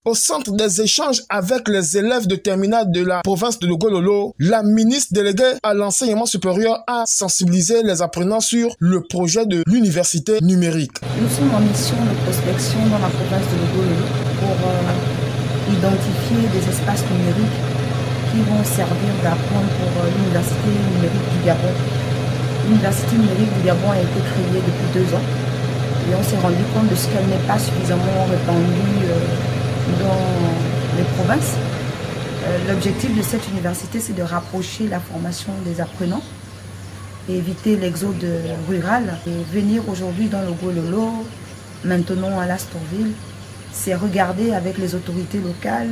Au centre des échanges avec les élèves de terminale de la province de Logololo, la ministre déléguée à l'enseignement supérieur a sensibilisé les apprenants sur le projet de l'université numérique. Nous sommes en mission de prospection dans la province de Logololo pour identifier des espaces numériques qui vont servir d'apprendre pour l'université numérique du Gabon. L'université numérique du Gabon a été créée depuis 2 ans et on s'est rendu compte de ce qu'elle n'est pas suffisamment répandue dans les provinces. L'objectif de cette université, c'est de rapprocher la formation des apprenants et éviter l'exode rural. Et venir aujourd'hui dans le Logololo, maintenant à l'Astorville, c'est regarder avec les autorités locales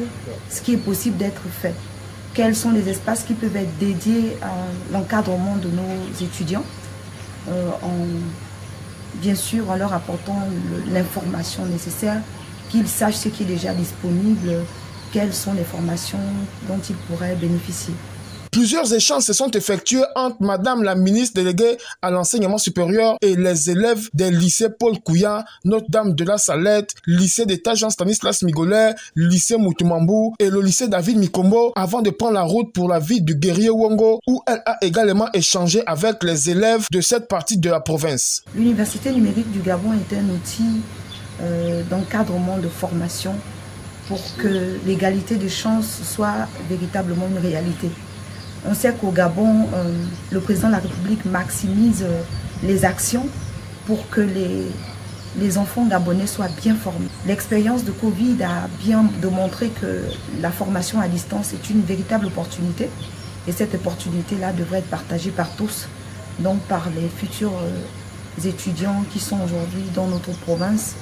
ce qui est possible d'être fait. Quels sont les espaces qui peuvent être dédiés à l'encadrement de nos étudiants, bien sûr en leur apportant l'information nécessaire, qu'ils sachent ce qui est déjà disponible, quelles sont les formations dont ils pourraient bénéficier. Plusieurs échanges se sont effectués entre Madame la ministre déléguée à l'enseignement supérieur et les élèves des lycées Paul Kouya, Notre-Dame de la Salette, lycée d'État Jean-Stanislas Migolet, lycée Moutoumambou et le lycée David Mikombo avant de prendre la route pour la ville du Guerrier Wongo où elle a également échangé avec les élèves de cette partie de la province. L'université numérique du Gabon est un outil d'encadrement de formation pour que l'égalité des chances soit véritablement une réalité. On sait qu'au Gabon, le président de la République maximise les actions pour que les enfants gabonais soient bien formés. L'expérience de Covid a bien démontré que la formation à distance est une véritable opportunité. Et cette opportunité-là devrait être partagée par tous, donc par les futurs étudiants qui sont aujourd'hui dans notre province,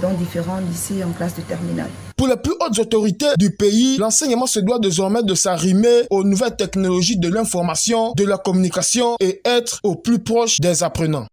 dans différents lycées en classe de terminale. Pour les plus hautes autorités du pays, l'enseignement se doit désormais de s'arrimer aux nouvelles technologies de l'information, de la communication et être au plus proche des apprenants.